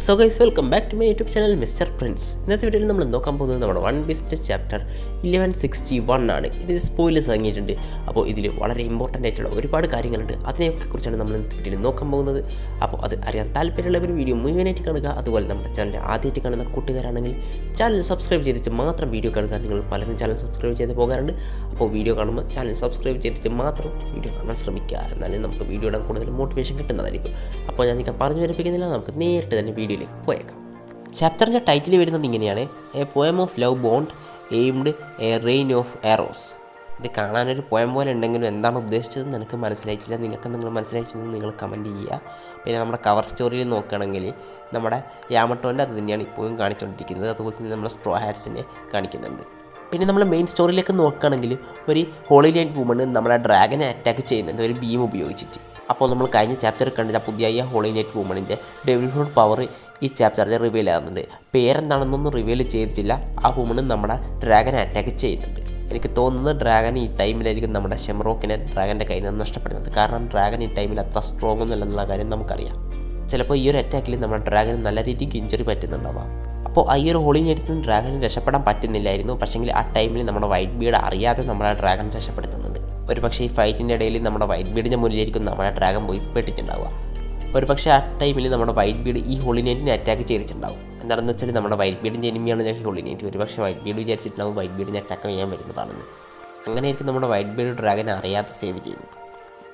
So guys welcome back to my YouTube channel mister Prince. ഇന്നത്തെ വീഡിയോയിൽ നമ്മൾ നോക്കാൻ പോകുന്നത് നമ്മുടെ വൺ പീസിൻ്റെ ചാപ്റ്റർ 1161 ആണ്. ഇത് സ്പോയിലേഴ്സ് ഇറങ്ങിയിട്ടുണ്ട്. അപ്പോൾ ഇതിൽ വളരെ ഇമ്പോർട്ടൻ്റ് ആയിട്ടുള്ള ഒരുപാട് കാര്യങ്ങളുണ്ട്. അതിനെയൊക്കെ കുറിച്ചാണ് നമ്മൾ ഇന്നത്തെ വീഡിയോയിൽ നോക്കാൻ പോകുന്നത്. അപ്പോൾ അത് അറിയാൻ താല്പര്യമുള്ളവർ വീഡിയോ മുഴുവനായിട്ട് കാണുക. അതുപോലെ നമ്മുടെ ചാനൽ ആദ്യമായിട്ട് കാണുന്ന കൂട്ടുകാരാണെങ്കിൽ ചാനൽ സബ്സ്ക്രൈബ് ചെയ്തിട്ട് മാത്രം വീഡിയോ കാണുക. നിങ്ങൾ പലരും ചാനൽ സബ്സ്ക്രൈബ് ചെയ്ത് പോകാറുണ്ട്. അപ്പോൾ വീഡിയോ കാണുമ്പോൾ ചാനൽ സബ്സ്ക്രൈബ് ചെയ്തിട്ട് മാത്രം വീഡിയോ കാണാൻ ശ്രമിക്കുക. എന്നാലും നമുക്ക് വീഡിയോ ഇടാൻ കൂടുതൽ മോട്ടിവേഷൻ കിട്ടുന്നതായിരിക്കും. അപ്പോൾ ഞാൻ നിങ്ങൾ പറഞ്ഞു വരപ്പിക്കുന്നില്ല, നമുക്ക് നേരിട്ട് തന്നെ വീഡിയോയിലേക്ക് പോയേക്കാം. ചാപ്റ്ററിൻ്റെ ടൈറ്റിൽ വരുന്നത് ഇങ്ങനെയാണ്: A poem of love bond aimed A reign of Eros. ഇത് കാണാനൊരു പോയം പോലെ ഉണ്ടെങ്കിലും എന്താണ് ഉദ്ദേശിച്ചതെന്ന് എനിക്ക് മനസ്സിലായിട്ടില്ല. നിങ്ങൾക്ക് നിങ്ങൾ മനസ്സിലായിട്ടുണ്ടെങ്കിൽ നിങ്ങൾ കമൻറ്റ് ചെയ്യുക. പിന്നെ നമ്മുടെ കവർ സ്റ്റോറിയിൽ നോക്കുകയാണെങ്കിൽ നമ്മുടെ യാമട്ടോൻ്റെ അത് തന്നെയാണ് ഇപ്പോഴും കാണിച്ചുകൊണ്ടിരിക്കുന്നത്. അതുപോലെ തന്നെ നമ്മുടെ സ്ട്രോ ഹാറ്റ്സിനെ കാണിക്കുന്നുണ്ട്. പിന്നെ നമ്മൾ മെയിൻ സ്റ്റോറിയിലേക്ക് നോക്കുകയാണെങ്കിൽ ഒരു ഹോളി നൈറ്റ് വുമൺ നമ്മളെ ഡ്രാഗനെ അറ്റാക്ക് ചെയ്യുന്നുണ്ട് ഒരു ബീം ഉപയോഗിച്ചിട്ട്. അപ്പോൾ നമ്മൾ കഴിഞ്ഞ ചാപ്റ്ററിൽ കണ്ട പുതിയ ഹോളി നൈറ്റ് വുമണിൻ്റെ ഡെവിൾ ഫ്രൂട്ട് പവർ ഈ ചാപ്റ്ററിൽ റിവീൽ ആകുന്നുണ്ട്. പേരെന്താണെന്നൊന്നും റിവീൽ ചെയ്തിട്ടില്ല. ആ വുമൺ നമ്മുടെ ഡ്രാഗനെ അറ്റാക്ക് ചെയ്യുന്നുണ്ട്. എനിക്ക് തോന്നുന്നത് ഡ്രാഗൻ ഈ ടൈമിലായിരിക്കും നമ്മുടെ ഷെമറോക്കിനെ ഡ്രാഗൻ്റെ കയ്യിൽ നിന്ന് നഷ്ടപ്പെടുന്നത്. കാരണം ഡ്രാഗൻ ഈ ടൈമിൽ അത്ര സ്ട്രോങ് ഒന്നുമില്ലെന്നുള്ള കാര്യം നമുക്കറിയാം. ചിലപ്പോൾ ഈ ഒരു അറ്റാക്കിൽ നമ്മുടെ ഡ്രാഗന് നല്ല രീതിക്ക് ഇഞ്ചുറി പറ്റുന്നുണ്ടാവാം. അപ്പോൾ ഈ ഒരു ഹോളി നൈറ്റിൽ നിന്ന് ഡ്രാഗന് രക്ഷപ്പെടാൻ പറ്റുന്നില്ലായിരുന്നു. പക്ഷേങ്കിൽ ആ ടൈമിൽ നമ്മുടെ വൈറ്റ് ബീഡ് അറിയാതെ നമ്മളെ ഡ്രാഗൻ രക്ഷപ്പെടുത്തുന്നുണ്ട്. ഒരു പക്ഷേ ഈ ഫൈറ്റിൻ്റെ ഇടയിൽ നമ്മുടെ വൈറ്റ് ബീഡിൻ്റെ മുന്നിലായിരിക്കും നമ്മുടെ ഡ്രാഗൻ പോയി പെട്ടിട്ടുണ്ടാവുക. ഒരു പക്ഷേ ആ ടൈമിൽ നമ്മുടെ വൈറ്റ് ബീഡ് ഈ ഹോളി നൈറ്റിനെ അറ്റാക്ക് ചെയ്തിട്ടുണ്ടാവും. എന്താണെന്ന് വെച്ചാൽ നമ്മുടെ വൈറ്റ് ബീഡിൻ്റെ എനിമിയാണ് ഈ ഹോളി നൈറ്റ്. ഒരു പക്ഷേ വൈറ്റ് ബീഡ് വിചാരിച്ചിട്ടുണ്ടാവും വൈറ്റ് ബീഡിനെ അറ്റാക്ക് ചെയ്യാൻ വരുന്നതാണെന്ന്. അങ്ങനെയായിരിക്കും നമ്മുടെ വൈറ്റ് ബീഡ് ഡ്രാഗനെ അറിയാതെ സേവ് ചെയ്യുന്നത്.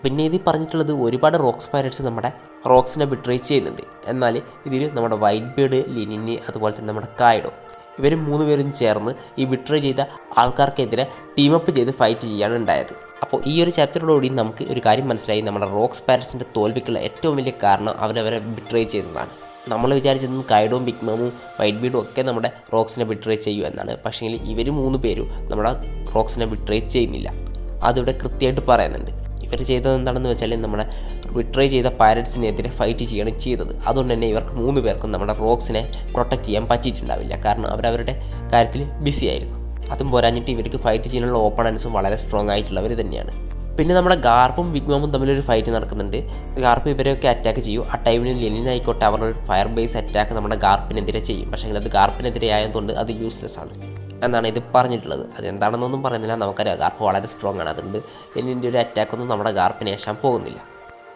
പിന്നെ ഇത് പറഞ്ഞിട്ടുള്ളത് ഒരുപാട് റോക്സ് പൈരറ്റ്സ് നമ്മുടെ റോക്സിനെ ബിട്രേ ചെയ്യുന്നുണ്ട്. എന്നാൽ ഇതിൽ നമ്മുടെ വൈറ്റ് ബീഡ്, ലിനിന്, അതുപോലെ തന്നെ നമ്മുടെ കായിഡോ, ഇവർ 3 പേരും ചേർന്ന് ഈ ബിട്രേ ചെയ്ത ആൾക്കാർക്കെതിരെ ടീമപ്പ് ചെയ്ത് ഫൈറ്റ് ചെയ്യാണ് ഉണ്ടായത്. അപ്പോൾ ഈ ഒരു ചാപ്റ്ററിലൂടെ നമുക്ക് ഒരു കാര്യം മനസ്സിലായി: നമ്മുടെ റോക്സ് പൈരറ്റ്സിൻ്റെ തോൽവിക്കുള്ള ഏറ്റവും വലിയ കാരണം അവരവരെ ബിട്രേ ചെയ്തതാണ്. നമ്മൾ വിചാരിച്ചത് കൈഡോവും ബിഗ് മാമും വൈറ്റ് ബീഡും ഒക്കെ നമ്മുടെ റോക്സിനെ ബിട്രേ ചെയ്യൂ എന്നാണ്. പക്ഷേ ഇവർ 3 പേരും നമ്മുടെ റോക്സിനെ ബിട്രേ ചെയ്യുന്നില്ല. അതിവിടെ കൃത്യമായിട്ട് പറയുന്നുണ്ട്. ഇവർ ചെയ്തത് എന്താണെന്ന് വെച്ചാൽ നമ്മുടെ ബിട്രേ ചെയ്ത പൈരറ്റ്സിനെതിരെ ഫൈറ്റ് ചെയ്യാണ് ചെയ്തത്. അതുകൊണ്ട് തന്നെ ഇവർക്ക് 3 പേർക്കും നമ്മുടെ റോക്സിനെ പ്രൊട്ടക്റ്റ് ചെയ്യാൻ പറ്റിയിട്ടുണ്ടാവില്ല. കാരണം അവരവരുടെ കാര്യത്തിൽ ബിസി ആയിരുന്നു. അതും പോരാഞ്ഞിട്ട് ഇവർക്ക് ഫൈറ്റ് ചെയ്യാനുള്ള ഓപ്പണൻസും വളരെ സ്ട്രോങ് ആയിട്ടുള്ളവർ തന്നെയാണ്. പിന്നെ നമ്മുടെ ഗാർപ്പും ബിഗ് മാമും തമ്മിലൊരു ഫൈറ്റ് നടക്കുന്നുണ്ട്. ഗാർപ്പ് ഇവരെയൊക്കെ അറ്റാക്ക് ചെയ്യും. ആ ടൈമിൽ ലെനിനായിക്കോട്ടെ അവരുടെ ഫയർ ബേസ് അറ്റാക്ക് നമ്മുടെ ഗാർപ്പിനെതിരെ ചെയ്യും. പക്ഷേ അത് ഗാർപ്പിനെതിരെ ആയതുകൊണ്ട് അത് യൂസ്ലെസ് ആണ് എന്നാണ് ഇത് പറഞ്ഞിട്ടുള്ളത്. അതെന്താണെന്നൊന്നും പറയുന്നില്ല. നമുക്കറിയാം ഗാർപ്പ് വളരെ സ്ട്രോങ് ആണ്. അതുകൊണ്ട് ലെനിൻ്റെ ഒരു അറ്റാക്കൊന്നും നമ്മുടെ ഗാർപ്പിനെ ഏശാൻ പോകുന്നില്ല.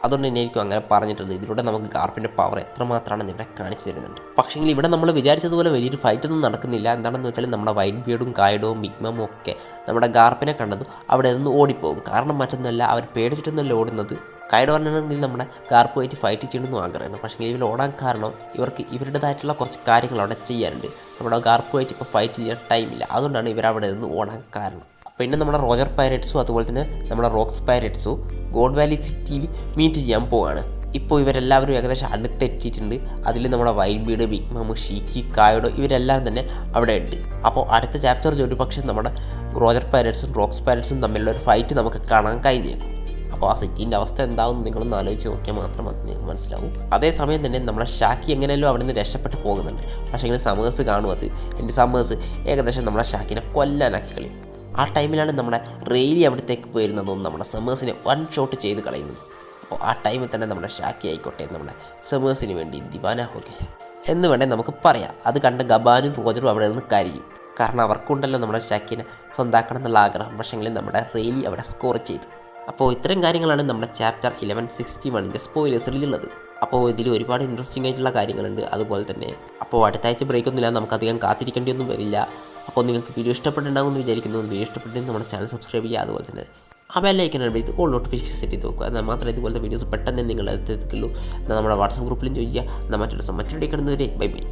അതുകൊണ്ട് തന്നെ എനിക്കും അങ്ങനെ പറഞ്ഞിട്ടുണ്ട്. ഇതിലൂടെ നമുക്ക് ഗാർപ്പിൻ്റെ പവർ എത്രമാത്രമാണെന്ന് ഇവിടെ കാണിച്ചു തരുന്നുണ്ട്. പക്ഷേ ഇവിടെ നമ്മൾ വിചാരിച്ചതുപോലെ വലിയൊരു ഫൈറ്റൊന്നും നടക്കുന്നില്ല. എന്താണെന്ന് വെച്ചാൽ നമ്മുടെ വൈറ്റ് ബീഡും കായിഡോവും ബിഗ് മാമും ഒക്കെ നമ്മുടെ ഗാർപ്പിനെ കണ്ടതും അവിടെ നിന്ന് ഓടിപ്പോകും. കാരണം മറ്റൊന്നുമല്ല, അവർ പേടിച്ചിട്ടൊന്നുമല്ല ഓടുന്നത്. കായിഡോ പറഞ്ഞിട്ടുണ്ടെങ്കിൽ നമ്മുടെ ഗാർപ്പുമായിട്ട് ഫൈറ്റ് ചെയ്യണമെന്നും ആഗ്രഹമാണ്. പക്ഷേ ഇവർ ഓടാൻ കാരണം ഇവർക്ക് ഇവരുടേതായിട്ടുള്ള കുറച്ച് കാര്യങ്ങൾ അവിടെ ചെയ്യാനുണ്ട്. നമ്മുടെ ഗാർപ്പുമായിട്ട് ഇപ്പോൾ ഫൈറ്റ് ചെയ്യാൻ ടൈമില്ല. അതുകൊണ്ടാണ് ഇവർ അവിടെ നിന്ന് ഓടാൻ കാരണം. പിന്നെ നമ്മുടെ റോജർ പൈരറ്റ്സും അതുപോലെ തന്നെ നമ്മുടെ റോക്സ് പൈരറ്റ്സും ഗോഡ് വാലി സിറ്റിയിൽ മീറ്റ് ചെയ്യാൻ പോവുകയാണ്. ഇപ്പോൾ ഇവരെല്ലാവരും ഏകദേശം അടുത്തെത്തിയിട്ടുണ്ട്. അതിൽ നമ്മുടെ വൈറ്റ് ബീഡ്, ബിഗ് മാമു, ഷീക്കി, കായിഡോ ഇവരെല്ലാം തന്നെ അവിടെ ഉണ്ട്. അപ്പോൾ അടുത്ത ചാപ്റ്ററിൽ ഒരു പക്ഷേ നമ്മുടെ റോജർ പൈരറ്റ്സും റോക്സ് പൈരറ്റ്സും തമ്മിലുള്ള ഒരു ഫൈറ്റ് നമുക്ക് കാണാൻ കഴിഞ്ഞേക്കും. അപ്പോൾ ആ സിറ്റീൻ്റെ അവസ്ഥ എന്താവും നിങ്ങളൊന്ന് ആലോചിച്ച് നോക്കിയാൽ മാത്രം നിങ്ങൾക്ക് മനസ്സിലാവും. അതേസമയം തന്നെ നമ്മുടെ ഷാക്കി എങ്ങനെയല്ലോ അവിടെ നിന്ന് രക്ഷപ്പെട്ട് പോകുന്നുണ്ട്. പക്ഷേ ഇങ്ങനെ സമേഴ്സ് കാണും. അത് എൻ്റെ സമേഴ്സ് ഏകദേശം നമ്മുടെ ഷാക്കിനെ കൊല്ലാനാക്കി കളയും. ആ ടൈമിലാണ് നമ്മുടെ റെയിലി അവിടത്തേക്ക് വരുന്നതും നമ്മുടെ സമേഴ്സിനെ 1 ഷോട്ട് ചെയ്ത് കളയുന്നത്. അപ്പോൾ ആ ടൈമിൽ തന്നെ നമ്മുടെ ഷാക്കി ആയിക്കോട്ടെ നമ്മുടെ സമേഴ്സിന് വേണ്ടി ദിവാന ഹോക്കെ എന്ന് വേണ്ടേ നമുക്ക് പറയാം. അത് കണ്ട് ഗബാനും റോജറും അവിടെ നിന്ന് കരയും. കാരണം അവർക്കുണ്ടല്ലോ നമ്മുടെ ഷാക്കിനെ സ്വന്താക്കണം എന്നുള്ള ആഗ്രഹം. പക്ഷേങ്കിലും നമ്മുടെ റെയിലി അവിടെ സ്കോർ ചെയ്തു. അപ്പോൾ ഇത്തരം കാര്യങ്ങളാണ് നമ്മുടെ ചാപ്റ്റർ 1161ൻ്റെ സ്പോയിലേഴ്സിലുള്ളത്. അപ്പോൾ ഇതിൽ ഒരുപാട് ഇൻട്രസ്റ്റിംഗ് ആയിട്ടുള്ള കാര്യങ്ങളുണ്ട്. അതുപോലെ തന്നെ അപ്പോൾ അടുത്ത ആഴ്ച ബ്രേക്കൊന്നുമില്ല, നമുക്കധികം കാത്തിരിക്കേണ്ടിയൊന്നും വരില്ല. അപ്പോൾ നിങ്ങൾക്ക് വീഡിയോ ഇഷ്ടപ്പെട്ടുണ്ടാകുമെന്ന് വിചാരിക്കുന്നു. വീഡിയോ ഇഷ്ടപ്പെട്ടെങ്കിൽ നമ്മുടെ ചാനൽ സബ്സ്ക്രൈബ് ചെയ്യുക. അതുപോലെ തന്നെ ആ ബെല്ലൈക്കൺ ഇത് ഓൾ നോട്ടിഫിക്കേഷൻ സെറ്റ് ചെയ്ത് നോക്കുക. എന്നാൽ മാത്രമേ ഇതുപോലത്തെ വീഡിയോസ് പെട്ടെന്ന് നിങ്ങൾ എത്തിക്കുള്ളൂ. എന്നാൽ നമ്മുടെ വാട്സപ്പ് ഗ്രൂപ്പിലും ചോദിക്കുക. എന്നാൽ മറ്റൊരു വീഡിയോ കാണുന്നവരെ ബൈ ബൈ.